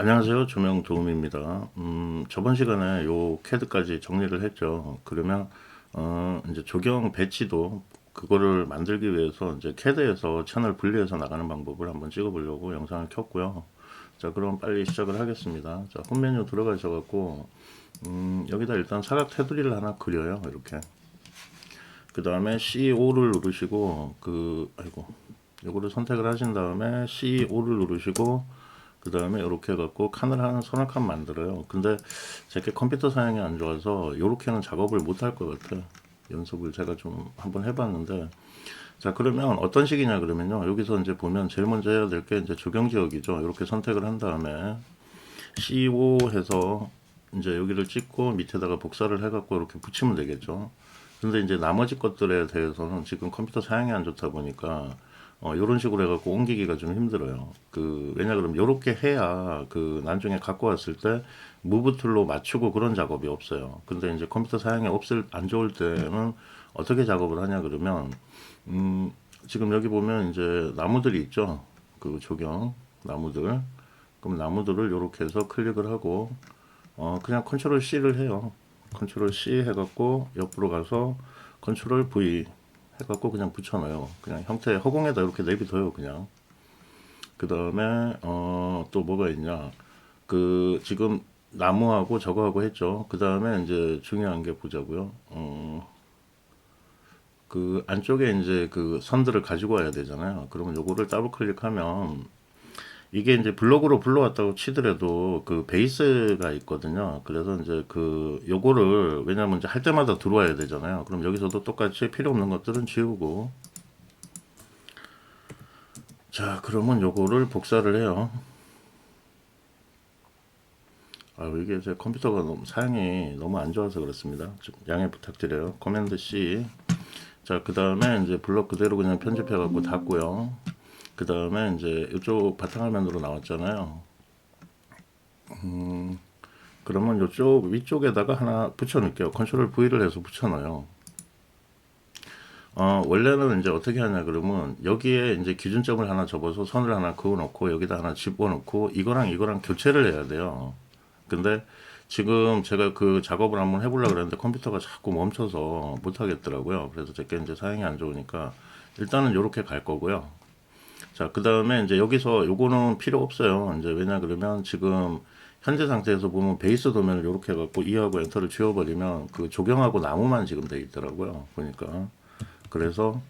안녕하세요. 조명 도움입니다. 저번 시간에 요 캐드까지 정리를 했죠. 그러면, 이제 조경 배치도 그거를 만들기 위해서 이제 캐드에서 채널 분리해서 나가는 방법을 한번 찍어보려고 영상을 켰고요. 자, 그럼 빨리 시작을 하겠습니다. 자, 홈 메뉴 들어가셔갖고, 여기다 일단 사각 테두리를 하나 그려요. 이렇게. 그 다음에 C5를 누르시고, 요거를 선택을 하신 다음에 C5를 누르시고, 그 다음에 이렇게 해갖고 칸을 하나 선악칸 만들어요. 근데 제게 컴퓨터 사양이 안 좋아서 이렇게는 작업을 못 할 것 같아요. 연습을 제가 좀 한번 해봤는데, 자, 그러면 어떤 식이냐 그러면요, 여기서 이제 보면 제일 먼저 해야 될 게 이제 조경 지역이죠. 이렇게 선택을 한 다음에 C5 해서 이제 여기를 찍고 밑에다가 복사를 해갖고 이렇게 붙이면 되겠죠. 근데 이제 나머지 것들에 대해서는 지금 컴퓨터 사양이 안 좋다 보니까 요런 식으로 해갖고 옮기기가 좀 힘들어요. 왜냐 그러면 요렇게 해야 나중에 갖고 왔을 때 무브 툴로 맞추고 그런 작업이 없어요. 근데 이제 컴퓨터 사양이 안 좋을 때는 어떻게 작업을 하냐 그러면, 지금 여기 보면 이제 나무들이 있죠. 조경 나무들. 그럼 나무들을 요렇게 해서 클릭을 하고, 그냥 컨트롤 C를 해요. 컨트롤 C 해갖고 옆으로 가서 컨트롤 V 해갖고 그냥 붙여놔요. 그냥 형태 허공에다 이렇게 내비둬요. 그냥. 그 다음에 또 뭐가 있냐. 지금 나무하고 저거하고 했죠. 그 다음에 이제 중요한 게 보자고요. 안쪽에 이제 선들을 가지고 와야 되잖아요. 그러면 요거를 더블 클릭하면 이게 이제 블록으로 불러왔다고 치더라도 베이스가 있거든요. 그래서 이제 요거를, 왜냐면 이제 할 때마다 들어와야 되잖아요. 그럼 여기서도 똑같이 필요 없는 것들은 지우고, 자, 그러면 요거를 복사를 해요. 이게 제 컴퓨터가 사양이 너무 안 좋아서 그렇습니다. 좀 양해 부탁드려요. 커맨드 C. 자, 그 다음에 이제 블록 그대로 그냥 편집해 갖고 닫고요. 그 다음에 이제 이쪽 바탕화면으로 나왔잖아요. 그러면 이쪽 위쪽에다가 하나 붙여 넣을게요. 컨트롤 V를 해서 붙여 넣어요. 원래는 이제 어떻게 하냐 그러면 여기에 이제 기준점을 하나 접어서 선을 하나 그어 놓고 여기다 하나 집어 넣고 이거랑 이거랑 교체를 해야 돼요. 근데 지금 제가 작업을 한번 해보려고 그랬는데 컴퓨터가 자꾸 멈춰서 못 하겠더라고요. 그래서 제게 이제 사양이 안 좋으니까 일단은 이렇게 갈 거고요. 자, 그 다음에 이제 여기서 요거는 필요 없어요. 이제 왜냐 그러면 지금 현재 상태에서 보면 베이스 도면을 이렇게 해갖고 E하고 엔터를 지워버리면 조경하고 나무만 지금 돼 있더라고요. 보니까. 그래서,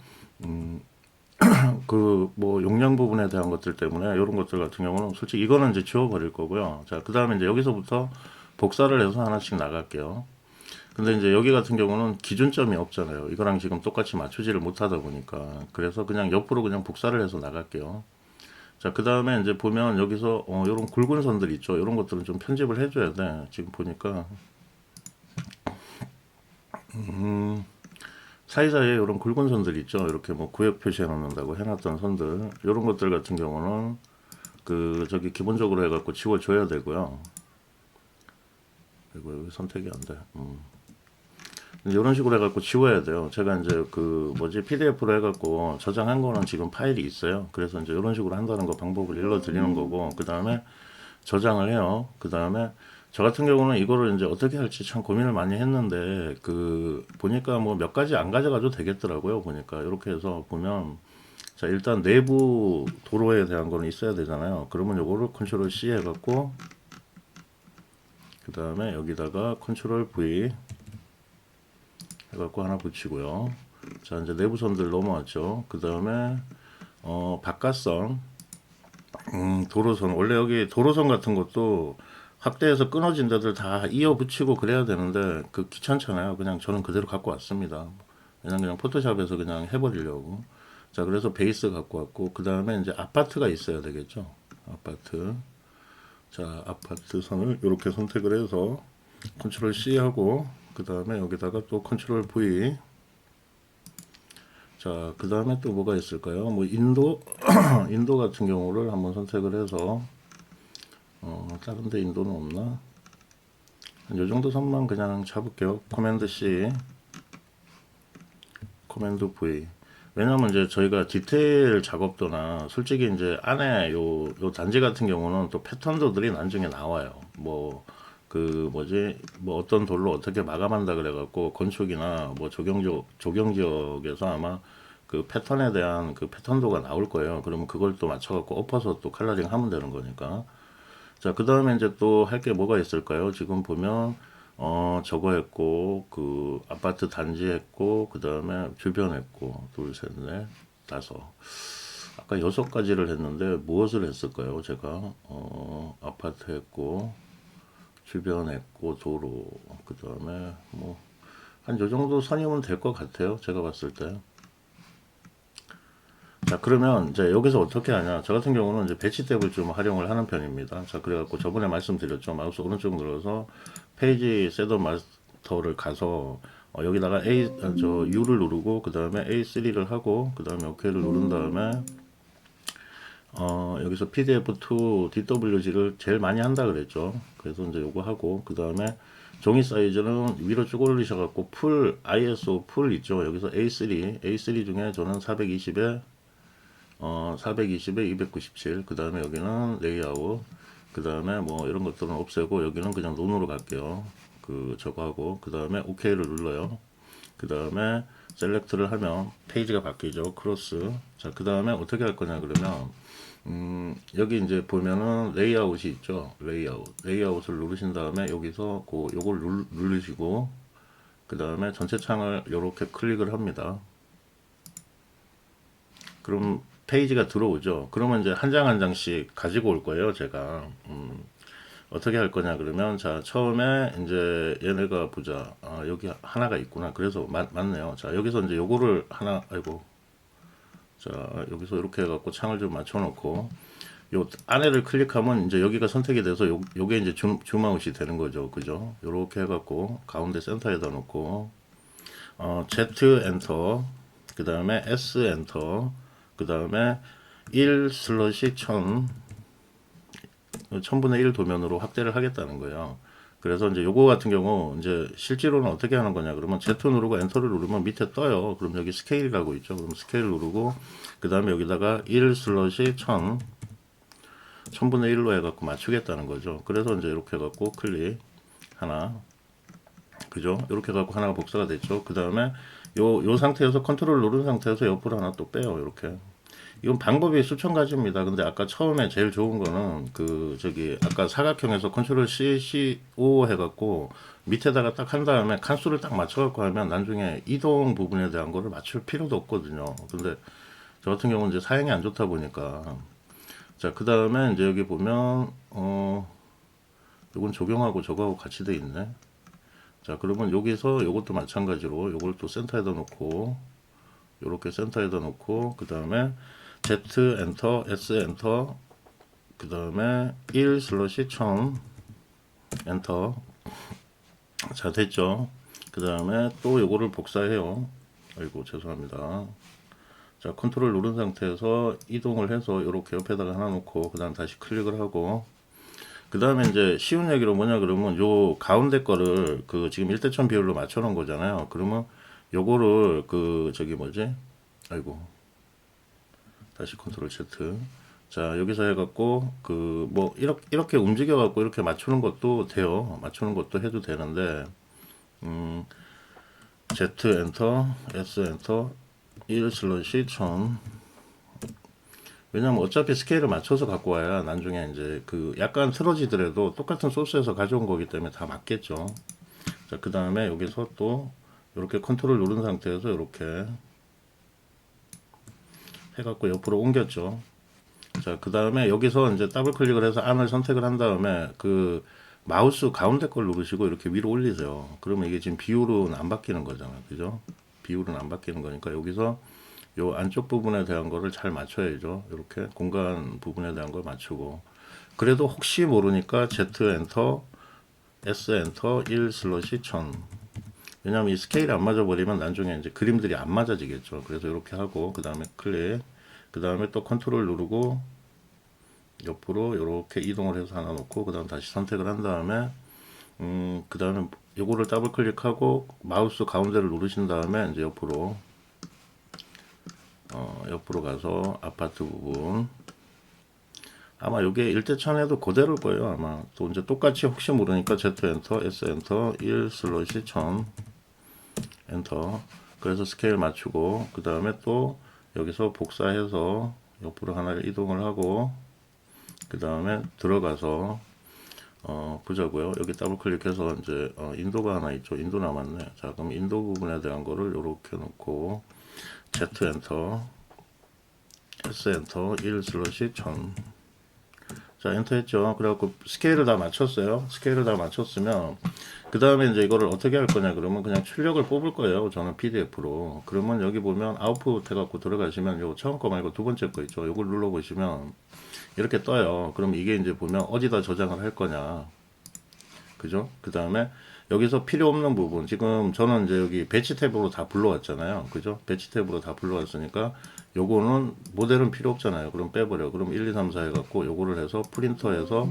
뭐 용량 부분에 대한 것들 때문에 이런 것들 같은 경우는 솔직히 이거는 이제 지워버릴 거고요. 자, 그 다음에 이제 여기서부터 복사를 해서 하나씩 나갈게요. 근데 이제 여기 같은 경우는 기준점이 없잖아요. 이거랑 지금 똑같이 맞추지를 못하다 보니까. 그래서 그냥 옆으로 그냥 복사를 해서 나갈게요. 자, 그 다음에 이제 보면 여기서 요런 굵은 선들 있죠. 이런 것들은 좀 편집을 해줘야 돼. 지금 보니까 사이사이에 이런 굵은 선들 있죠. 이렇게 뭐 구역 표시해 놓는다고 해놨던 선들, 이런 것들 같은 경우는 저기 기본적으로 해갖고 지워줘야 되고요. 그리고 여기 선택이 안 돼. 이런 식으로 해갖고 지워야 돼요. 제가 이제 PDF로 해갖고 저장한 거는 지금 파일이 있어요. 그래서 이제 이런 식으로 한다는 거 방법을 일러드리는 거고, 그 다음에 저장을 해요. 그 다음에 저 같은 경우는 이거를 이제 어떻게 할지 참 고민을 많이 했는데, 보니까 뭐 몇 가지 안 가져가도 되겠더라고요. 보니까 이렇게 해서 보면, 자, 일단 내부 도로에 대한 거는 있어야 되잖아요. 그러면 요거를 컨트롤 C 해갖고, 그 다음에 여기다가 컨트롤 V 해갖고 하나 붙이고요. 자, 이제 내부선들 넘어왔죠. 그 다음에 바깥선, 도로선. 원래 여기 도로선 같은 것도 확대해서 끊어진 데들 다 이어 붙이고 그래야 되는데 귀찮잖아요. 그냥 저는 그대로 갖고 왔습니다. 그냥 포토샵에서 그냥 해버리려고. 자, 그래서 베이스 갖고 왔고, 그 다음에 이제 아파트가 있어야 되겠죠. 아파트. 자, 아파트 선을 이렇게 선택을 해서 컨트롤 C 하고, 그 다음에 여기다가 또 컨트롤 V. 자, 그 다음에 또 뭐가 있을까요? 뭐 인도 인도 같은 경우를 한번 선택을 해서, 다른 데 인도는 없나? 요 정도 선만 그냥 잡을게요. 커맨드 C, 커맨드 V. 왜냐면 이제 저희가 디테일 작업도나 솔직히 이제 안에 요 단지 같은 경우는 또 패턴도들이 나중에 나와요. 뭐 그 뭐지 뭐 어떤 돌로 어떻게 마감한다 그래갖고 건축이나 뭐 조경 지역에서 아마 그 패턴에 대한 그 패턴도가 나올 거예요. 그러면 그걸 또 맞춰갖고 엎어서 또 컬러링 하면 되는 거니까. 자, 그 다음에 이제 또 할 게 뭐가 있을까요? 지금 보면, 저거 했고, 그 아파트 단지 했고, 그 다음에 주변 했고, 둘, 셋, 넷, 다섯. 아까 여섯 가지를 했는데 무엇을 했을까요? 제가, 아파트 했고, 주변 했고, 도로, 그 다음에 뭐, 한 요 정도 선이면 될 것 같아요. 제가 봤을 때. 자, 그러면 이제 여기서 어떻게 하냐. 저 같은 경우는 이제 배치 탭을 좀 활용을 하는 편입니다. 자, 그래갖고 저번에 말씀드렸죠. 마우스 오른쪽 눌러서 페이지 셋업 마스터를 가서 여기다가 U를 누르고 그 다음에 A3를 하고 그 다음에 OK를 누른 다음에 여기서 PDF2 DWG를 제일 많이 한다 그랬죠. 그래서 이제 요거 하고 그 다음에 종이 사이즈는 위로 쭉 올리셔갖고 풀 ISO 풀 있죠. 여기서 A3 중에 저는 420에 420에 297. 그 다음에 여기는 레이아웃. 그 다음에 뭐 이런 것들은 없애고 여기는 그냥 논으로 갈게요. 그 저거 하고 그 다음에 OK를 눌러요. 그 다음에 셀렉트를 하면 페이지가 바뀌죠. 크로스. 자, 그 다음에 어떻게 할 거냐 그러면 여기 이제 보면은 레이아웃이 있죠. 레이아웃을 누르신 다음에 여기서 요걸 누르시고 그 다음에 전체 창을 이렇게 클릭을 합니다. 그럼 페이지가 들어오죠. 그러면 이제 한 장 한 장씩 가지고 올 거예요. 제가 어떻게 할 거냐 그러면 자 처음에 이제 얘네가 보자. 여기 하나가 있구나. 그래서 맞네요. 자 여기서 이제 요거를 하나 아이고 자 여기서 이렇게 해갖고 창을 좀 맞춰놓고 요 안에를 클릭하면 이제 여기가 선택이 돼서 요게 이제 줌아웃이 되는 거죠. 그죠? 요렇게 해갖고 가운데 센터에다 놓고 Z 엔터 그 다음에 S 엔터 그 다음에 1 슬러시 1000분의 1 도면으로 확대를 하겠다는 거예요. 그래서 이제 요거 같은 경우 이제 실제로는 어떻게 하는 거냐 그러면 Z 누르고 엔터를 누르면 밑에 떠요. 그럼 여기 스케일이라고 있죠. 그럼 스케일 누르고 그 다음에 여기다가 1 슬러시 1000분의 1로 해갖고 맞추겠다는 거죠. 그래서 이제 이렇게 해갖고 클릭 하나 그죠? 이렇게 해갖고 하나가 복사가 됐죠. 그 다음에 요 상태에서 컨트롤 누른 상태에서 옆으로 하나 또 빼요. 이렇게. 이건 방법이 수천 가지입니다. 근데 아까 처음에 제일 좋은 거는 아까 사각형에서 컨트롤 C5 해갖고 밑에다가 딱 한 다음에 칸수를 딱 맞춰갖고 하면 나중에 이동 부분에 대한 거를 맞출 필요도 없거든요. 근데 저 같은 경우는 이제 사양이 안 좋다 보니까 자, 그 다음에 이제 여기 보면 이건 적용하고 저거하고 같이 돼 있네. 자, 그러면 여기서 요것도 마찬가지로 요걸 또 센터에다 놓고 요렇게 센터에다 놓고 그 다음에 Z 엔터 S 엔터 그 다음에 1 슬러시 1000 엔터. 자, 됐죠. 그 다음에 또 요거를 복사해요. 아이고 죄송합니다. 자, 컨트롤 누른 상태에서 이동을 해서 요렇게 옆에다가 하나 놓고 그 다음 다시 클릭을 하고 그 다음에 이제 쉬운 얘기로 뭐냐 그러면 요 가운데 거를 그 지금 1대1000 비율로 맞춰 놓은 거잖아요. 그러면 요거를 아이고 다시 컨트롤 Z. 자, 여기서 해갖고 뭐 이렇게 움직여갖고 이렇게 맞추는 것도 돼요. 맞추는 것도 해도 되는데 Z 엔터 S 엔터 1 슬러시 1000. 왜냐면 어차피 스케일을 맞춰서 갖고 와야 나중에 이제 약간 틀어지더라도 똑같은 소스에서 가져온 거기 때문에 다 맞겠죠. 자, 그 다음에 여기서 또 이렇게 컨트롤 누른 상태에서 이렇게 해갖고 옆으로 옮겼죠. 자, 그 다음에 여기서 이제 더블 클릭을 해서 안을 선택을 한 다음에 마우스 가운데 걸 누르시고 이렇게 위로 올리세요. 그러면 이게 지금 비율은 안 바뀌는 거잖아요. 그죠? 비율은 안 바뀌는 거니까 여기서 요 안쪽 부분에 대한 거를 잘 맞춰야죠. 이렇게 공간 부분에 대한 걸 맞추고 그래도 혹시 모르니까 Z 엔터 S 엔터 1 슬러시 1000. 왜냐면 이 스케일이 안 맞아 버리면 나중에 이제 그림들이 안 맞아지겠죠. 그래서 이렇게 하고 그 다음에 클릭 그 다음에 또 컨트롤 누르고 옆으로 이렇게 이동을 해서 하나 놓고 그 다음 다시 선택을 한 다음에 그 다음에 요거를 더블 클릭하고 마우스 가운데를 누르신 다음에 이제 옆으로 옆으로 가서 아파트 부분. 아마 이게 일대천에도 그대로일 거예요. 아마 또 이제 똑같이 혹시 모르니까 Z 엔터, S 엔터, 1 슬롯이 1000 엔터. 그래서 스케일 맞추고 그 다음에 또 여기서 복사해서 옆으로 하나를 이동을 하고 그 다음에 들어가서 보자고요. 여기 더블 클릭해서 이제 인도가 하나 있죠. 인도 남았네. 자, 그럼 인도 부분에 대한 거를 이렇게 놓고 Z 엔터, S 엔터, 1 슬롯이 1000. 자, 엔터 했죠. 그래갖고 스케일을 다 맞췄어요. 스케일을 다 맞췄으면 그 다음에 이제 이거를 어떻게 할 거냐 그러면 그냥 출력을 뽑을 거예요. 저는 PDF로. 그러면 여기 보면 아웃풋 해갖고 들어가시면 요 처음 거 말고 두 번째 거 있죠. 요걸 눌러보시면 이렇게 떠요. 그럼 이게 이제 보면 어디다 저장을 할 거냐. 그죠? 그 다음에 여기서 필요 없는 부분. 지금 저는 이제 여기 배치 탭으로 다 불러왔잖아요. 그죠? 배치 탭으로 다 불러왔으니까 요거는 모델은 필요 없잖아요. 그럼 빼버려. 그럼 1, 2, 3, 4 해갖고 요거를 해서 프린터에서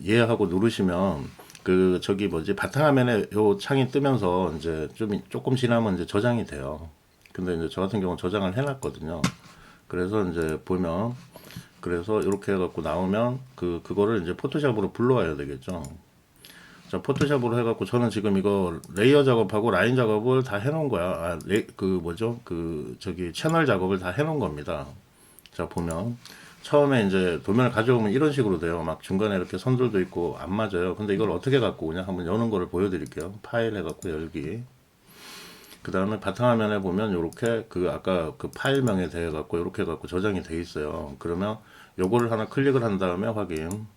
얘하고 누르시면 그 저기 뭐지 바탕화면에 요 창이 뜨면서 이제 조금 지나면 이제 저장이 돼요. 근데 이제 저 같은 경우는 저장을 해놨거든요. 그래서 이제 보면 그래서 이렇게 해갖고 나오면 그거를 이제 포토샵으로 불러와야 되겠죠. 자, 포토샵으로 해갖고 저는 지금 이거 레이어 작업하고 라인 작업을 다 해놓은 거야. 그 뭐죠? 그 저기 채널 작업을 다 해놓은 겁니다. 자, 보면 처음에 이제 도면을 가져오면 이런 식으로 돼요. 막 중간에 이렇게 선들도 있고 안 맞아요. 근데 이걸 어떻게 갖고 오냐? 한번 여는 거를 보여드릴게요. 파일 해갖고 열기. 그 다음에 바탕화면에 보면 이렇게 그 아까 그 파일명에 대해 갖고 이렇게 해갖고 저장이 돼 있어요. 그러면 요거를 하나 클릭을 한 다음에 확인.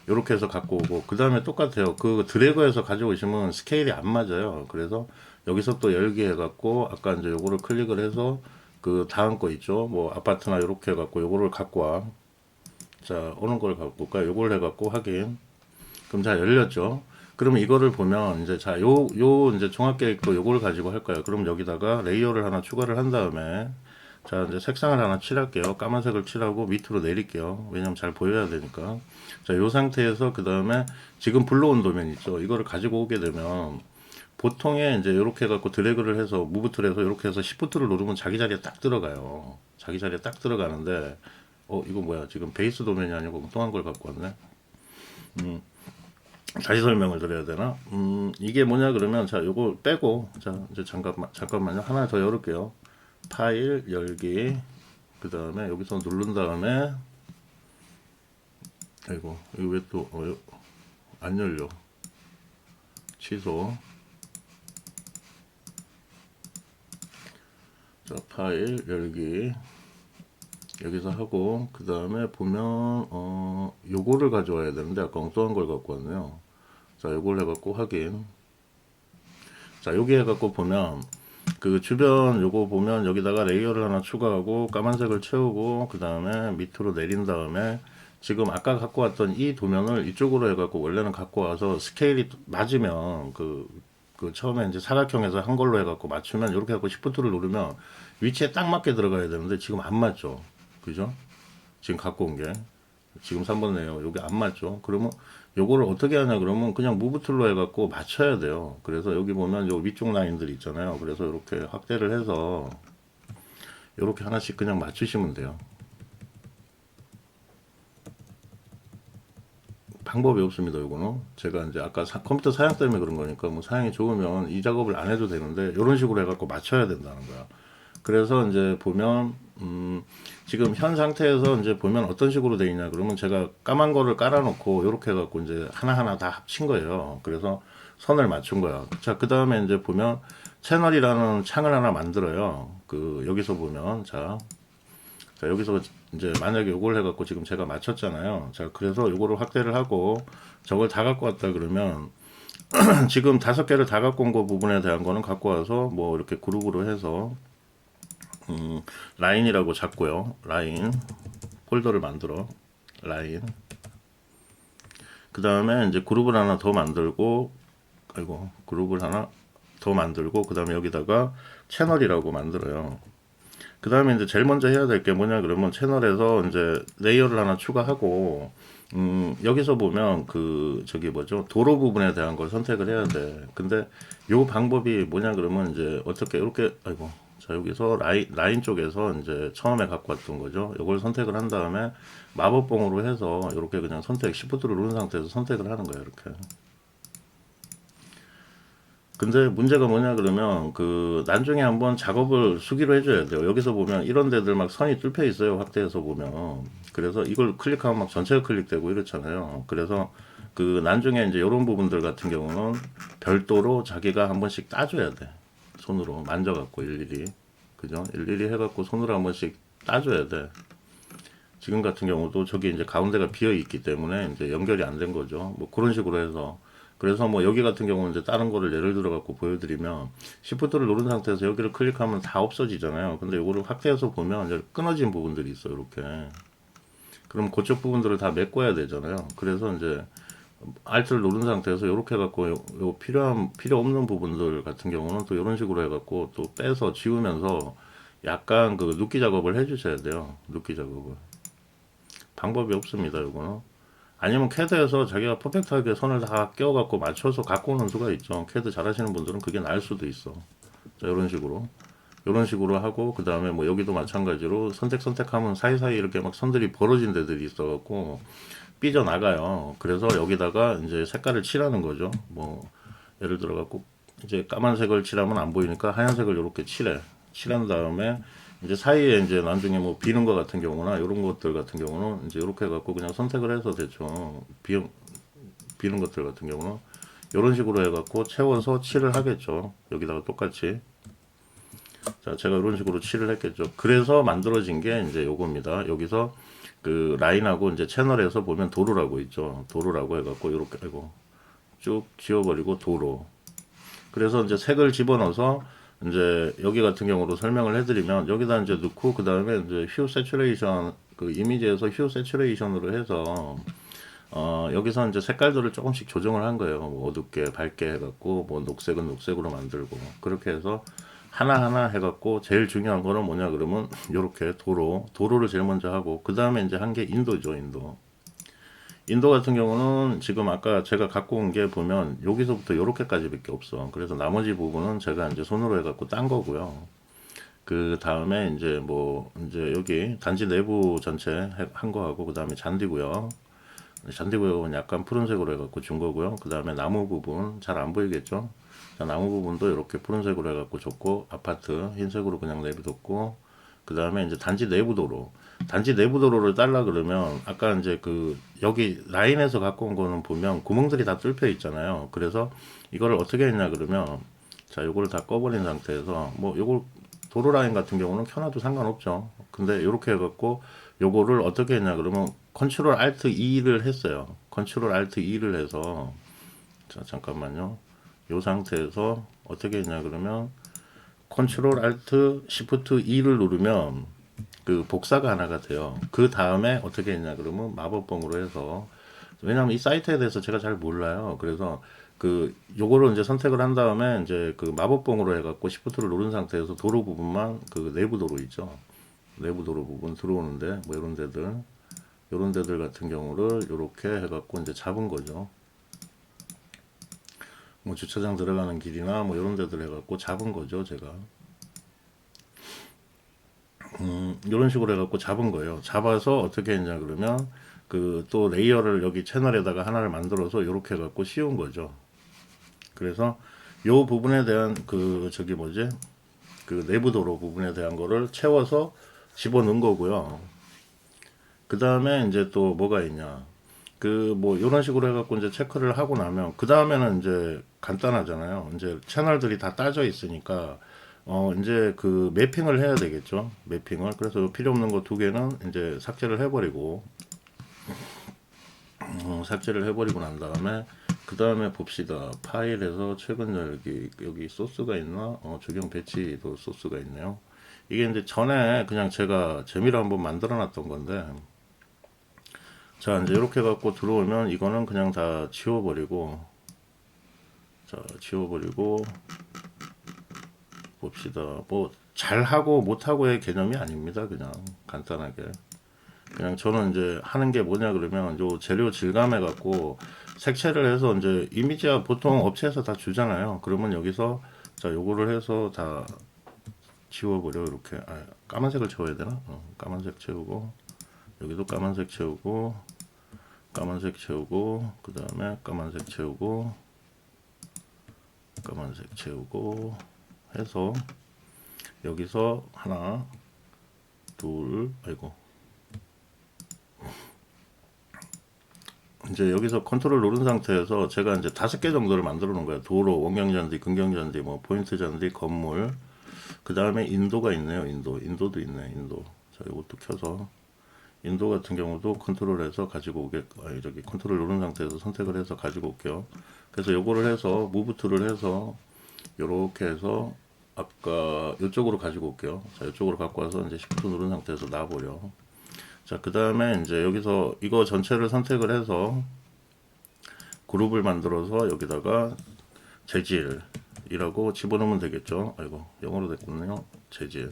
이렇게 해서 갖고 오고 그 다음에 똑같아요. 그 드래그해서 가져오시면 스케일이 안 맞아요. 그래서 여기서 또 열기 해갖고 아까 이제 요거를 클릭을 해서 그 다음 거 있죠. 뭐 아파트나 이렇게 해갖고 요거를 갖고 와. 자, 어느 걸 갖고 올까? 요걸 해갖고 확인. 그럼 자 열렸죠. 그러면 이거를 보면 이제 자 요 이제 종합계획도 요걸 가지고 할 거예요. 그럼 여기다가 레이어를 하나 추가를 한 다음에 자 이제 색상을 하나 칠할게요. 까만색을 칠하고 밑으로 내릴게요. 왜냐면 잘 보여야 되니까. 자, 요 상태에서 그 다음에 지금 불러온 도면 있죠. 이거를 가지고 오게 되면 보통에 이제 이렇게 해갖고 드래그를 해서 무브 툴에서 이렇게 해서 시프트를 누르면 자기 자리에 딱 들어가요. 자기 자리에 딱 들어가는데 이거 뭐야? 지금 베이스 도면이 아니고 엉뚱한 걸 갖고 왔네. 다시 설명을 드려야 되나? 이게 뭐냐 그러면 자 요거 빼고 자 이제 잠깐만요. 하나 더 열을게요. 파일 열기. 그 다음에 여기서 누른 다음에 아이고 이거 왜 또 안 열려? 취소. 자, 파일 열기 여기서 하고 그 다음에 보면 요거를 가져와야 되는데 아까 엉뚱한 걸 갖고 왔네요. 자, 요걸 해갖고 확인. 자, 여기 해갖고 보면 그 주변 요거 보면 여기다가 레이어를 하나 추가하고 까만색을 채우고 그 다음에 밑으로 내린 다음에 지금 아까 갖고 왔던 이 도면을 이쪽으로 해갖고 원래는 갖고 와서 스케일이 맞으면 그 처음에 이제 사각형에서 한 걸로 해갖고 맞추면 이렇게 해갖고 시프트를 누르면 위치에 딱 맞게 들어가야 되는데 지금 안 맞죠. 그죠? 지금 갖고 온 게. 지금 3번 네요. 여기 안 맞죠. 그러면 요거를 어떻게 하냐 그러면 그냥 무브 툴로 해갖고 맞춰야 돼요. 그래서 여기 보면 요 위쪽 라인들 있잖아요. 그래서 이렇게 확대를 해서 이렇게 하나씩 그냥 맞추시면 돼요. 방법이 없습니다. 요거는 제가 이제 아까 컴퓨터 사양 때문에 그런 거니까 뭐 사양이 좋으면 이 작업을 안 해도 되는데 이런 식으로 해갖고 맞춰야 된다는 거야. 그래서 이제 보면 지금 현 상태에서 이제 보면 어떤 식으로 돼 있냐 그러면 제가 까만 거를 깔아놓고 이렇게 해갖고 이제 하나하나 다 합친 거예요. 그래서 선을 맞춘 거야. 자, 그 다음에 이제 보면 채널이라는 창을 하나 만들어요. 여기서 보면 자 여기서 이제 만약에 요걸 해갖고 지금 제가 맞췄잖아요. 자, 그래서 요거를 확대를 하고 저걸 다 갖고 왔다 그러면 지금 5개를 다 갖고 온 거 부분에 대한 거는 갖고 와서 뭐 이렇게 그룹으로 해서 라인이라고 잡고요. 라인 폴더를 만들어 라인. 그 다음에 이제 그룹을 하나 더 만들고 그룹을 하나 더 만들고 그 다음에 여기다가 채널이라고 만들어요. 그 다음에 이제 제일 먼저 해야 될 게 뭐냐 그러면 채널에서 이제 레이어를 하나 추가하고 여기서 보면 저기 뭐죠 도로 부분에 대한 걸 선택을 해야 돼. 근데 요 방법이 뭐냐 그러면 이제 어떻게 이렇게 자, 여기서 라인 쪽에서 이제 처음에 갖고 왔던 거죠. 이걸 선택을 한 다음에 마법봉으로 해서 이렇게 그냥 시프트를 누른 상태에서 선택을 하는 거예요. 이렇게. 근데 문제가 뭐냐 그러면 그 나중에 한번 작업을 수기로 해줘야 돼요. 여기서 보면 이런 데들 막 선이 뚫혀 있어요. 확대해서 보면. 그래서 이걸 클릭하면 막 전체가 클릭되고 이렇잖아요. 그래서 그 나중에 이제 이런 부분들 같은 경우는 별도로 자기가 한 번씩 따줘야 돼. 손으로 만져갖고 일일이. 그죠? 일일이 해갖고 손으로 한 번씩 따줘야 돼. 지금 같은 경우도 저기 이제 가운데가 비어 있기 때문에 이제 연결이 안 된 거죠. 뭐 그런 식으로 해서. 그래서 뭐 여기 같은 경우는 이제 다른 거를 예를 들어 갖고 보여드리면 시프트를 누른 상태에서 여기를 클릭하면 다 없어지잖아요. 근데 이거를 확대해서 보면 이제 끊어진 부분들이 있어요. 이렇게. 그럼 그쪽 부분들을 다 메꿔야 되잖아요. 그래서 이제 Alt를 누른 상태에서 이렇게 해갖고 요 필요 없는 부분들 같은 경우는 또 이런 식으로 해갖고 또 빼서 지우면서 약간 그 눕기 작업을 해주셔야 돼요. 눕기 작업을. 방법이 없습니다. 이거는. 아니면 캐드에서 자기가 퍼펙트하게 선을 다 끼워갖고 맞춰서 갖고 오는 수가 있죠. 캐드 잘하시는 분들은 그게 나을 수도 있어. 자, 이런 식으로. 이런 식으로 하고, 그 다음에 뭐 여기도 마찬가지로 선택하면 사이사이 이렇게 막 선들이 벌어진 데들이 있어갖고 삐져나가요. 그래서 여기다가 이제 색깔을 칠하는 거죠. 뭐, 예를 들어갖고 이제 까만색을 칠하면 안 보이니까 하얀색을 이렇게 칠한 다음에 이제 사이에 이제 나중에 뭐 비는 것 같은 경우나 이런 것들 같은 경우는 이제 이렇게 해갖고 그냥 선택을 해서 대충 비는 것들 같은 경우는 이런 식으로 해갖고 채워서 칠을 하겠죠. 여기다가 똑같이. 자, 제가 이런 식으로 칠을 했겠죠. 그래서 만들어진 게 이제 요겁니다. 여기서 그 라인하고 이제 채널에서 보면 도로라고 있죠. 도로라고 해갖고 이렇게 쭉 지워버리고 도로. 그래서 이제 색을 집어넣어서 이제 여기 같은 경우로 설명을 해드리면 여기다 이제 넣고 그 다음에 이제 휴 세츄레이션 그 이미지에서 휴 세츄레이션으로 해서 여기서 이제 색깔들을 조금씩 조정을 한 거예요. 뭐 어둡게 밝게 해갖고 뭐 녹색은 녹색으로 만들고 그렇게 해서 하나하나 해갖고 제일 중요한 거는 뭐냐 그러면 요렇게 도로를 제일 먼저 하고 그 다음에 이제 한 게 인도죠. 인도 같은 경우는 지금 아까 제가 갖고 온 게 보면 여기서부터 요렇게까지 밖에 없어. 그래서 나머지 부분은 제가 이제 손으로 해갖고 딴 거고요. 그 다음에 이제 뭐 이제 여기 단지 내부 전체 한 거하고 그 다음에 잔디고요. 잔디구역은 약간 푸른색으로 해갖고 준 거고요. 그 다음에 나무 부분 잘 안 보이겠죠? 자, 나무 부분도 이렇게 푸른색으로 해갖고 줬고 아파트 흰색으로 그냥 내비뒀고 그 다음에 이제 단지 내부 도로를 딸라 그러면 아까 이제 그 여기 라인에서 갖고 온 거는 보면 구멍들이 다 뚫혀 있잖아요. 그래서 이거를 어떻게 했냐 그러면 자, 요거를 다 꺼버린 상태에서 뭐 요걸 도로 라인 같은 경우는 켜놔도 상관없죠. 근데 이렇게 해갖고 요거를 어떻게 했냐 그러면 컨트롤 알트 E를 했어요. 컨트롤 알트 E를 해서 자, 잠깐만요. 요 상태에서 어떻게 했냐 그러면 컨트롤 알트 시프트 E를 누르면 그 복사가 하나가 돼요. 그 다음에 어떻게 했냐 그러면 마법봉으로 해서 왜냐면 이 사이트에 대해서 제가 잘 몰라요. 그래서 그 요거를 이제 선택을 한 다음에 이제 그 마법봉으로 해갖고 시프트를 누른 상태에서 도로 부분만 그 내부 도로 있죠. 내부 도로 부분 들어오는데 뭐 이런 데들 같은 경우를 이렇게 해갖고 이제 잡은 거죠. 뭐 주차장 들어가는 길이나 뭐 이런 데들 해갖고 잡은 거죠, 제가. 이런 식으로 해갖고 잡은 거예요. 잡아서 어떻게 했냐 그러면 그 또 레이어를 여기 채널에다가 하나를 만들어서 이렇게 해갖고 씌운 거죠. 그래서 요 부분에 대한 그 저기 뭐지 그 내부 도로 부분에 대한 거를 채워서 집어넣은 거고요. 그 다음에 이제 또 뭐가 있냐 그 뭐 이런 식으로 해갖고 이제 체크를 하고 나면 그 다음에는 이제 간단하잖아요. 이제 채널들이 다 따져 있으니까 이제 그 매핑을 해야 되겠죠. 매핑을. 그래서 필요 없는 거 두 개는 이제 삭제를 해버리고 난 다음에 그 다음에 봅시다. 파일에서 최근 열기 여기 소스가 있나? 적용 배치도 소스가 있네요. 이게 이제 전에 그냥 제가 재미로 한번 만들어 놨던 건데 자 이제 이렇게 갖고 들어오면 이거는 그냥 다 지워버리고 자 지워버리고 봅시다. 뭐 잘하고 못하고의 개념이 아닙니다. 그냥 간단하게 그냥 저는 이제 하는 게 뭐냐 그러면 요 재료 질감해 갖고 색채를 해서 이제 이미지야 보통 업체에서 다 주잖아요. 그러면 여기서 자 요거를 해서 다 지워버려. 이렇게 까만색을 채워야 되나? 까만색 채우고 여기도 까만색 채우고 까만색 채우고 그 다음에 까만색 채우고 까만색 채우고 해서 여기서 하나 둘 아이고 이제 여기서 컨트롤 누른 상태에서 제가 이제 5개 정도를 만들어 놓은 거예요. 도로, 원경잔디, 근경잔디, 뭐 포인트 잔디, 건물. 그 다음에 인도가 있네요. 인도도 있네. 인도. 자, 이것도 켜서 인도 같은 경우도 컨트롤해서 가지고 오게. 저기 컨트롤 누른 상태에서 선택을 해서 가지고 올게요. 그래서 요거를 해서 무브 툴을 해서 요렇게 해서 아까 이쪽으로 가지고 올게요. 자, 이쪽으로 갖고 와서 이제 시프트 누른 상태에서 놔버려. 자, 그 다음에 이제 여기서 이거 전체를 선택을 해서 그룹을 만들어서 여기다가 재질이라고 집어넣으면 되겠죠. 아이고, 영어로 됐군요. 재질.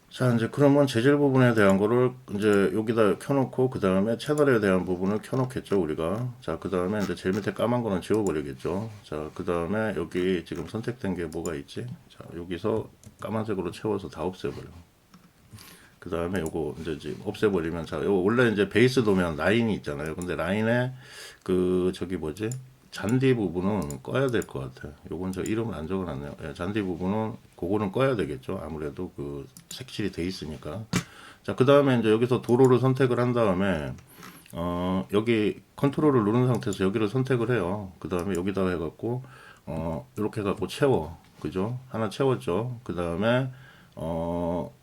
자, 이제 그러면 재질 부분에 대한 거를 이제 여기다 켜놓고 그 다음에 채널에 대한 부분을 켜놓겠죠, 우리가. 자, 그 다음에 이제 제일 밑에 까만 거는 지워버리겠죠. 자, 그 다음에 여기 지금 선택된 게 뭐가 있지? 자, 여기서 까만색으로 채워서 다 없애버려. 그 다음에 요거 이제 지금 없애버리면, 자, 요거 원래 이제 베이스 도면 라인이 있잖아요. 근데 라인에 그 저기 뭐지? 잔디 부분은 꺼야 될 것 같아요. 요건 저 이름을 안 적어놨네요. 예, 잔디 부분은 그거는 꺼야 되겠죠. 아무래도 그 색칠이 돼 있으니까. 자, 그 다음에 이제 여기서 도로를 선택을 한 다음에 여기 컨트롤을 누른 상태에서 여기를 선택을 해요. 그 다음에 여기다가 해갖고 이렇게 해갖고 채워. 그죠? 하나 채웠죠. 그 다음에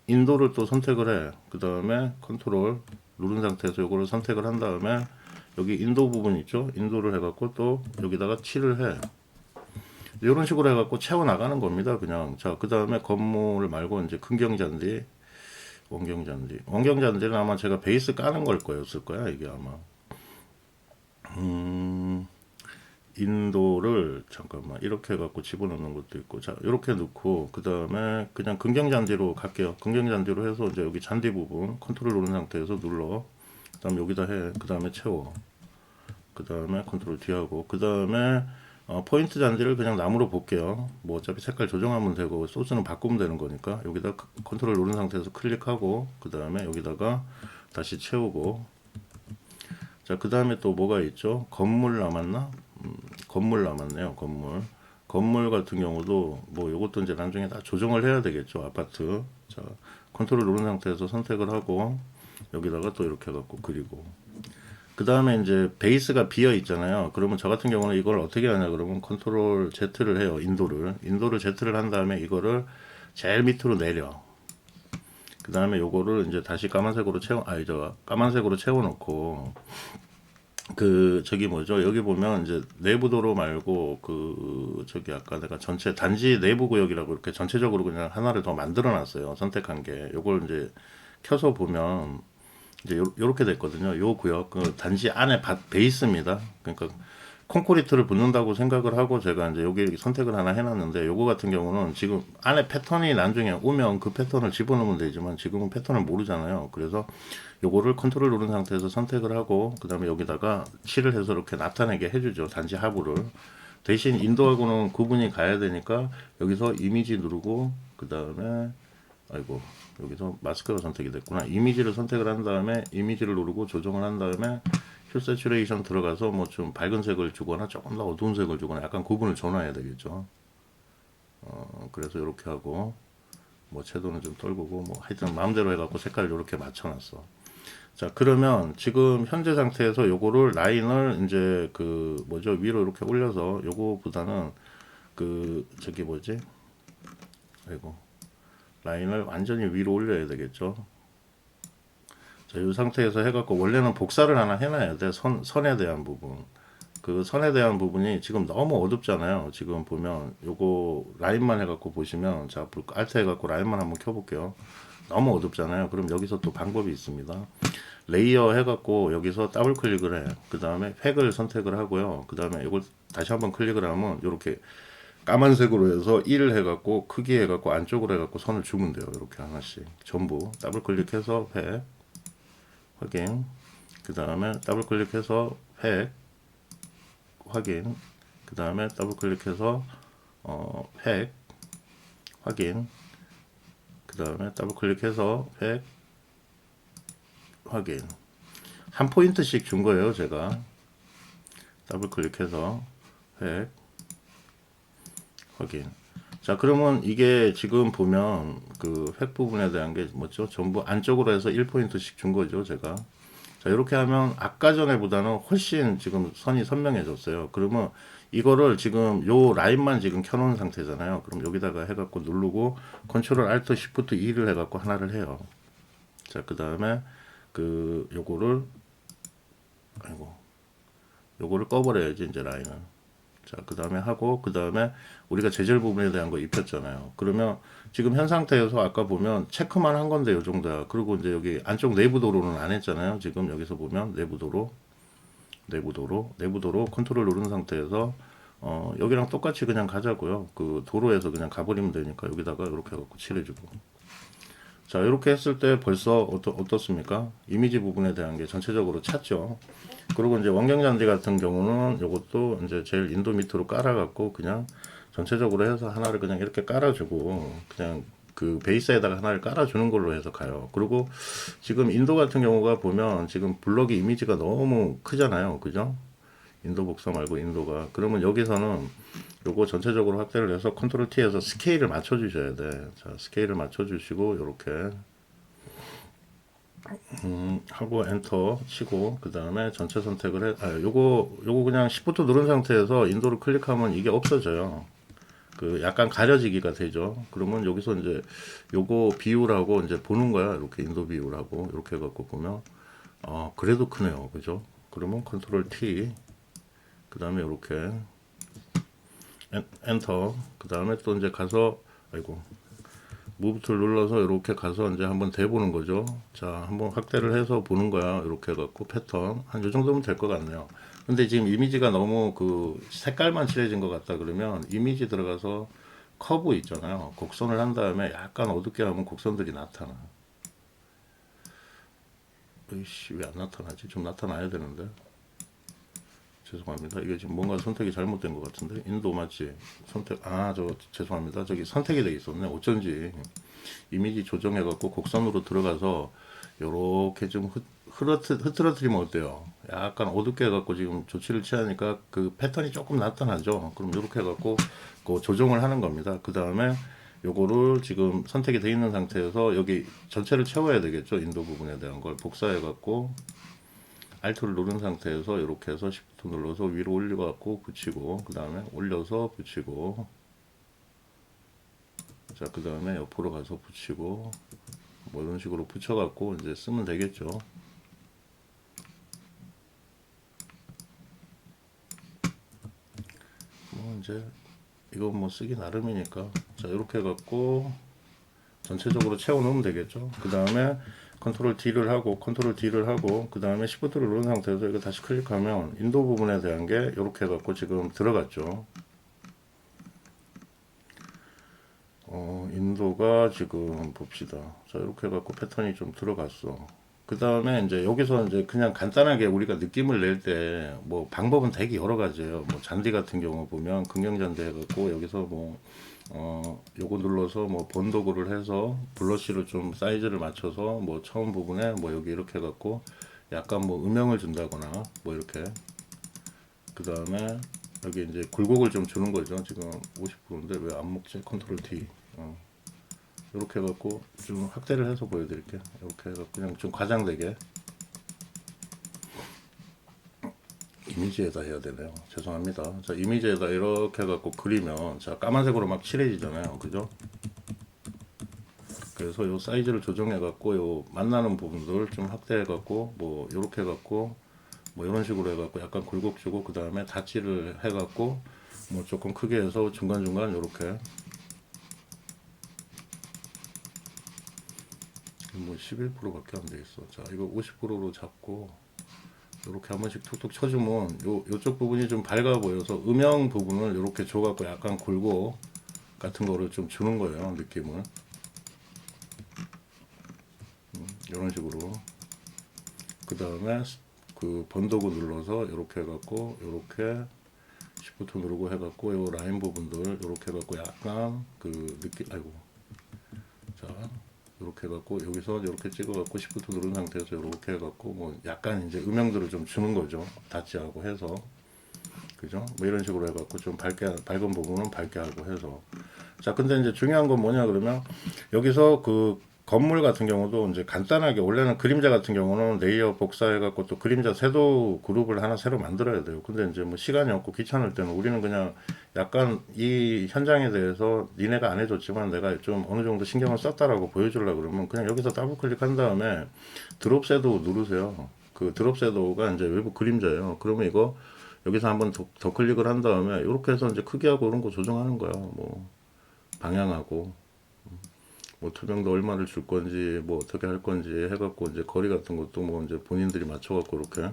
인도를 또 선택을 해. 그 다음에 컨트롤 누른 상태에서 이거를 선택을 한 다음에 여기 인도 부분 있죠? 인도를 해갖고 또 여기다가 칠을 해. 이런 식으로 해갖고 채워 나가는 겁니다. 그냥. 자, 그 다음에 건물 말고 이제 근경잔디, 원경잔디. 원경잔디는 아마 제가 베이스 까는 걸 거였을 거야. 이게 아마. 인도를 잠깐만 이렇게 해갖고 집어넣는 것도 있고, 자 이렇게 넣고 그 다음에 그냥 근경잔디로 갈게요. 근경잔디로 해서 이제 여기 잔디 부분 컨트롤 누른 상태에서 눌러. 그 다음에 여기다 해. 그 다음에 채워. 그 다음에 컨트롤 D하고 그 다음에 포인트 잔디를 그냥 나무로 볼게요. 뭐 어차피 색깔 조정하면 되고 소스는 바꾸면 되는 거니까 여기다 컨트롤 누른 상태에서 클릭하고 그 다음에 여기다가 다시 채우고. 자, 그 다음에 또 뭐가 있죠? 건물 남았나? 건물 남았네요. 건물 같은 경우도 뭐 이것도 이제 나중에 다 조정을 해야 되겠죠. 아파트. 자, 컨트롤 누른 상태에서 선택을 하고 여기다가 또 이렇게 해갖고 그리고 그 다음에 이제 베이스가 비어 있잖아요. 그러면 저 같은 경우는 이걸 어떻게 하냐 그러면 컨트롤 Z를 해요. 인도를 Z를 한 다음에 이거를 제일 밑으로 내려. 그 다음에 요거를 이제 다시 까만색으로 까만색으로 채워놓고 그 저기 뭐죠? 여기 보면 이제 내부 도로 말고 그 저기 아까 내가 전체 단지 내부 구역이라고 이렇게 전체적으로 그냥 하나를 더 만들어놨어요. 선택한 게 요걸 이제 켜서 보면 이제 요렇게 됐거든요. 요 구역 그 단지 안에 베이스입니다. 그러니까 콘크리트를 붓는다고 생각을 하고 제가 이제 여기 선택을 하나 해놨는데 요거 같은 경우는 지금 안에 패턴이 나중에 오면 그 패턴을 집어넣으면 되지만 지금은 패턴을 모르잖아요. 그래서 요거를 컨트롤 누른 상태에서 선택을 하고 그 다음에 여기다가 칠을 해서 이렇게 나타내게 해주죠. 단지 하부를. 대신 인도하고는 구분이 가야 되니까 여기서 이미지 누르고 그 다음에 아이고 여기서 마스크가 선택이 됐구나. 이미지를 선택을 한 다음에 이미지를 누르고 조정을 한 다음에 힐 세츄레이션 들어가서 뭐 좀 밝은 색을 주거나 조금 더 어두운 색을 주거나 약간 구분을 줘놔야 되겠죠. 그래서 이렇게 하고 뭐 채도는 좀 떨구고 뭐 하여튼 마음대로 해갖고 색깔을 이렇게 맞춰놨어. 자, 그러면 지금 현재 상태에서 요거를 라인을 이제 그 뭐죠 위로 이렇게 올려서 요거보다는 그 저기 뭐지 아이고 라인을 완전히 위로 올려야 되겠죠. 자, 이 상태에서 해갖고 원래는 복사를 하나 해놔야 돼. 선에 대한 부분. 그 선에 대한 부분이 지금 너무 어둡잖아요. 지금 보면 요거 라인만 해갖고 보시면 자 알트 해갖고 라인만 한번 켜볼게요. 너무 어둡잖아요. 그럼 여기서 또 방법이 있습니다. 레이어 해갖고 여기서 더블 클릭을 해. 그 다음에 획을 선택을 하고요. 그 다음에 이걸 다시 한번 클릭을 하면 이렇게 까만색으로 해서 1을 해갖고 크기 해갖고 안쪽으로 해갖고 선을 주면 돼요. 이렇게 하나씩 전부 더블 클릭해서 획 확인. 그 다음에 더블 클릭해서 획 확인. 그 다음에 더블 클릭해서 획 확인. 그 다음에 더블 클릭해서 100 확인. 한 포인트씩 준 거예요, 제가. 더블 클릭해서 100 확인. 자, 그러면 이게 지금 보면 그 획 부분에 대한 게 뭐죠? 전부 안쪽으로 해서 1포인트씩 준 거죠, 제가. 자, 이렇게 하면 아까 전에보다는 훨씬 지금 선이 선명해졌어요. 그러면 이거를 지금 요 라인만 지금 켜놓은 상태잖아요. 그럼 여기다가 해갖고 누르고 컨트롤 알트 시프트 E를 해갖고 하나를 해요. 자, 그 다음에 그 요거를 아이고 요거를 꺼버려야지 이제 라인을. 자, 그 다음에 하고, 그 다음에 우리가 재질 부분에 대한 거 입혔잖아요. 그러면 지금 현 상태에서 아까 보면 체크만 한 건데 요 정도야. 그리고 이제 여기 안쪽 내부 도로는 안 했잖아요. 지금 여기서 보면 내부 도로, 내부 도로 컨트롤 누른 상태에서 여기랑 똑같이 그냥 가자고요. 그 도로에서 그냥 가버리면 되니까 여기다가 이렇게 갖고 칠해주고. 자, 이렇게 했을 때 벌써 어떻습니까? 이미지 부분에 대한 게 전체적으로 찼죠. 그리고 이제 원경잔디 같은 경우는 이것도 이제 제일 인도 밑으로 깔아갖고 그냥 전체적으로 해서 하나를 그냥 이렇게 깔아주고 그냥 그 베이스에다가 하나를 깔아주는 걸로 해서 가요. 그리고 지금 인도 같은 경우가 보면 지금 블럭이 이미지가 너무 크잖아요. 그죠? 인도 복사 말고 인도가. 그러면 여기서는 요거 전체적으로 확대를 해서 컨트롤 T에서 스케일을 맞춰 주셔야 돼. 자, 스케일을 맞춰 주시고 요렇게 하고 엔터 치고 그 다음에 전체 선택을 해. 요거 그냥 시프트 누른 상태에서 인도를 클릭하면 이게 없어져요. 그 약간 가려지기가 되죠. 그러면 여기서 이제 요거 비율하고 이제 보는 거야. 이렇게 인도 비율하고 이렇게 해갖고 보면 그래도 크네요. 그죠? 그러면 컨트롤 T 그 다음에 이렇게 엔터 그 다음에 또 이제 가서 아이고 무브 툴 눌러서 이렇게 가서 이제 한번 대보는 거죠. 자, 한번 확대를 해서 보는 거야. 이렇게 해갖고 패턴 한 요 정도면 될 것 같네요. 근데 지금 이미지가 너무 그 색깔만 칠해진 것 같다 그러면 이미지 들어가서 커브 있잖아요. 곡선을 한 다음에 약간 어둡게 하면 곡선들이 나타나. 이씨 왜 안 나타나지? 좀 나타나야 되는데. 죄송합니다. 이게 지금 뭔가 선택이 잘못된 것 같은데. 인도 맞지? 선택, 죄송합니다. 저기 선택이 돼 있었네. 어쩐지. 이미지 조정해갖고 곡선으로 들어가서 요렇게 좀 흐트러뜨리면 어때요? 약간 어둡게 해갖고 지금 조치를 취하니까 그 패턴이 조금 나타나죠. 그럼 요렇게 해갖고 그 조정을 하는 겁니다. 그 다음에 요거를 지금 선택이 돼 있는 상태에서 여기 전체를 채워야 되겠죠. 인도 부분에 대한 걸 복사해갖고 Alt를 누른 상태에서 이렇게 해서 Shift 눌러서 위로 올려갖고 붙이고 그 다음에 올려서 붙이고 자 그 다음에 옆으로 가서 붙이고 뭐 이런 식으로 붙여갖고 이제 쓰면 되겠죠. 뭐 이제 이거 뭐 쓰기 나름이니까 자 이렇게 해갖고 전체적으로 채워놓으면 되겠죠. 그 다음에 컨트롤 D를 하고 그 다음에 시프트를 누른 상태에서 이거 다시 클릭하면 인도 부분에 대한 게 이렇게 해갖고 지금 들어갔죠. 인도가 지금 봅시다. 자 이렇게 해갖고 패턴이 좀 들어갔어. 그 다음에 이제 여기서 이제 그냥 간단하게 우리가 느낌을 낼 때 뭐 방법은 되게 여러 가지예요. 뭐 잔디 같은 경우 보면 긍정잔디 해갖고 여기서 뭐 요거 눌러서 뭐 번도구를 해서 블러쉬를 좀 사이즈를 맞춰서 뭐 처음 부분에 뭐 여기 이렇게 해갖고 약간 뭐 음영을 준다거나 뭐 이렇게 그 다음에 여기 이제 굴곡을 좀 주는 거죠. 지금 50%인데 왜 안 먹지? 컨트롤 T 이렇게 해갖고 좀 확대를 해서 보여드릴게요. 이렇게 해갖고 그냥 좀 과장되게 이미지에다 해야 되네요. 죄송합니다. 자, 이미지에다 이렇게 해갖고 그리면 자 까만색으로 막 칠해지잖아요. 그죠? 그래서 요 사이즈를 조정해갖고 요 만나는 부분들 좀 확대해갖고 뭐 요렇게 해갖고 뭐 이런 식으로 해갖고 약간 굴곡 주고 그 다음에 다치를 해갖고 뭐 조금 크게 해서 중간중간 요렇게 뭐 11%밖에 안 돼 있어. 자 이거 50%로 잡고 이렇게 한 번씩 툭툭 쳐주면 요쪽 부분이 좀 밝아 보여서 음영 부분을 이렇게 줘갖고 약간 굴곡 같은 거를 좀 주는 거예요. 느낌을 이런 식으로 그 다음에 그 번도구 눌러서 이렇게 해갖고 이렇게 Shift 누르고 해갖고 요 라인 부분들 요렇게 해갖고 약간 그 느낌 아이고 자 요렇게 해갖고 여기서 요렇게 찍어갖고 Shift 누른 상태에서 요렇게 해갖고 뭐 약간 이제 음영들을 좀 주는 거죠. 다치하고 해서 그죠? 뭐 이런 식으로 해갖고 좀 밝은 부분은 밝게 하고 해서 자 근데 이제 중요한 건 뭐냐 그러면 여기서 그 건물 같은 경우도 이제 간단하게 원래는 그림자 같은 경우는 레이어 복사해갖고 또 그림자 섀도우 그룹을 하나 새로 만들어야 돼요. 근데 이제 뭐 시간이 없고 귀찮을 때는 우리는 그냥 약간 이 현장에 대해서 니네가 안 해줬지만 내가 좀 어느 정도 신경을 썼다라고 보여주려고 그러면 그냥 여기서 더블 클릭한 다음에 드롭 섀도우 누르세요. 그 드롭 섀도우가 이제 외부 그림자예요. 그러면 이거 여기서 한번 더 클릭을 한 다음에 이렇게 해서 이제 크기하고 이런 거 조정하는 거야. 뭐 방향하고 뭐 투명도 얼마를 줄 건지 뭐 어떻게 할 건지 해갖고 이제 거리 같은 것도 뭐 이제 본인들이 맞춰갖고 이렇게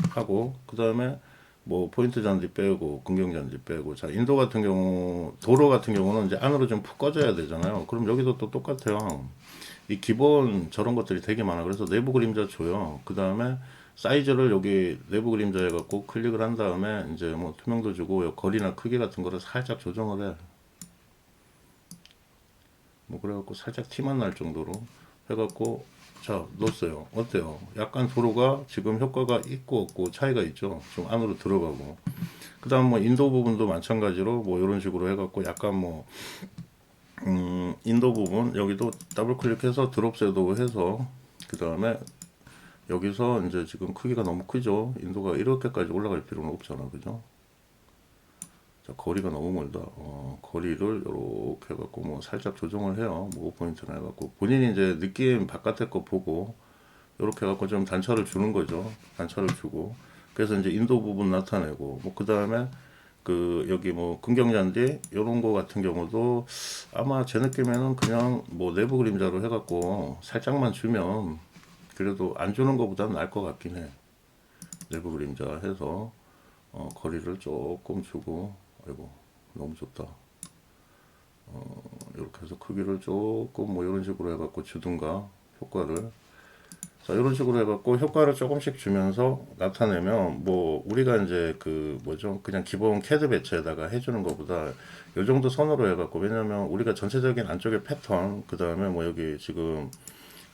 하고 그 다음에 뭐 포인트 잔디 빼고 근경 잔디 빼고 자 인도 같은 경우 도로 같은 경우는 이제 안으로 좀 푹 꺼져야 되잖아요. 그럼 여기도 또 똑같아요. 이 기본 저런 것들이 되게 많아. 그래서 내부 그림자 줘요. 그 다음에 사이즈를 여기 내부 그림자 해갖고 클릭을 한 다음에 이제 뭐 투명도 주고 거리나 크기 같은 거를 살짝 조정을 해. 뭐 그래갖고 살짝 티만 날 정도로 해갖고 자 넣었어요. 어때요? 약간 도로가 지금 효과가 있고 없고 차이가 있죠. 좀 안으로 들어가고 그 다음 뭐 인도 부분도 마찬가지로 뭐 이런 식으로 해갖고 약간 뭐 인도 부분 여기도 더블 클릭해서 드롭 섀도우 해서 그 다음에 여기서 이제 지금 크기가 너무 크죠. 인도가 이렇게까지 올라갈 필요는 없잖아, 그죠? 자, 거리가 너무 멀다. 거리를 이렇게 해갖고 뭐 살짝 조정을 해요. 뭐 5포인트나 해갖고 본인이 이제 느낌 바깥에 거 보고 이렇게 해갖고 좀 단차를 주는 거죠. 단차를 주고 그래서 이제 인도 부분 나타내고 뭐 그 다음에 그 여기 뭐 근경잔디 이런 거 같은 경우도 아마 제 느낌에는 그냥 뭐 내부 그림자로 해갖고 살짝만 주면 그래도 안 주는 것보다는 나을 것 같긴 해. 내부 그림자 해서 거리를 조금 주고 아이고 너무 좋다. 이렇게 해서 크기를 조금 뭐 이런 식으로 해갖고 주든가 효과를 자 이런 식으로 해갖고 효과를 조금씩 주면서 나타내면 뭐 우리가 이제 그 뭐죠 그냥 기본 캐드 배치에다가 해주는 것보다 요 정도 선으로 해갖고 왜냐면 우리가 전체적인 안쪽의 패턴 그 다음에 뭐 여기 지금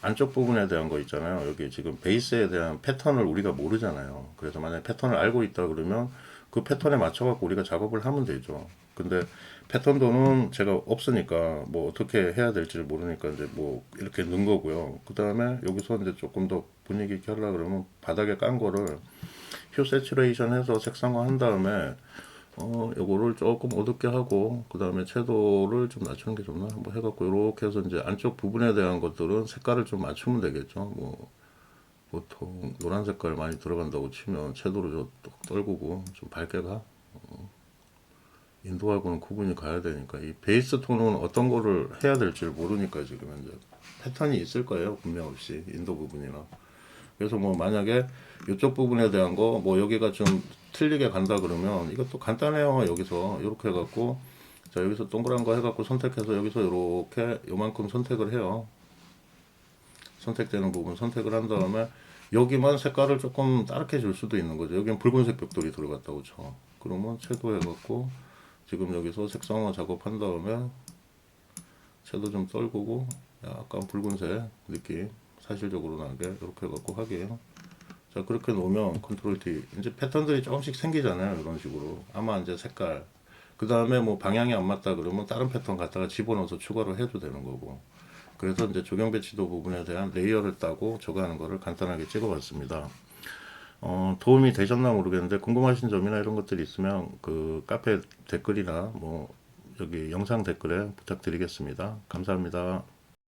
안쪽 부분에 대한 거 있잖아요. 여기 지금 베이스에 대한 패턴을 우리가 모르잖아요. 그래서 만약에 패턴을 알고 있다 그러면 그 패턴에 맞춰갖고 우리가 작업을 하면 되죠. 근데 패턴도는 제가 없으니까 뭐 어떻게 해야 될지를 모르니까 이제 뭐 이렇게 넣은 거고요. 그 다음에 여기서 이제 조금 더 분위기 있게 하려고 그러면 바닥에 깐 거를 휴 세츄레이션 해서 색상화 한 다음에 요거를 조금 어둡게 하고 그 다음에 채도를 좀 낮추는 게 좋나 한번 해갖고 이렇게 해서 이제 안쪽 부분에 대한 것들은 색깔을 좀 맞추면 되겠죠. 뭐 보통 노란 색깔 많이 들어간다고 치면 채도를 좀 떨구고 좀 밝게 가. 인도하고는 구분이 가야 되니까 이 베이스 톤은 어떤 거를 해야 될지를 모르니까 지금 현재 패턴이 있을 거예요. 분명 없이 인도 부분이나. 그래서 뭐 만약에 이쪽 부분에 대한 거 뭐 여기가 좀 틀리게 간다 그러면 이것도 간단해요. 여기서 이렇게 해갖고 자 여기서 동그란 거 해갖고 선택해서 여기서 이렇게 요만큼 선택을 해요. 선택되는 부분 선택을 한 다음에 여기만 색깔을 조금 다르게 줄 수도 있는 거죠. 여기는 붉은색 벽돌이 들어갔다고 쳐. 그러면 채도 해갖고 지금 여기서 색상화 작업한 다음에 채도 좀 떨구고 약간 붉은색 느낌 사실적으로 나게 이렇게 해갖고 하게요. 자 그렇게 놓으면 컨트롤 T 이제 패턴들이 조금씩 생기잖아요. 이런 식으로 아마 이제 색깔 그 다음에 뭐 방향이 안 맞다 그러면 다른 패턴 갖다가 집어넣어서 추가로 해도 되는 거고 그래서 이제 조경 배치도 부분에 대한 레이어를 따고 저거 하는 거를 간단하게 찍어봤습니다. 도움이 되셨나 모르겠는데 궁금하신 점이나 이런 것들이 있으면 그 카페 댓글이나 뭐 여기 영상 댓글에 부탁드리겠습니다. 감사합니다.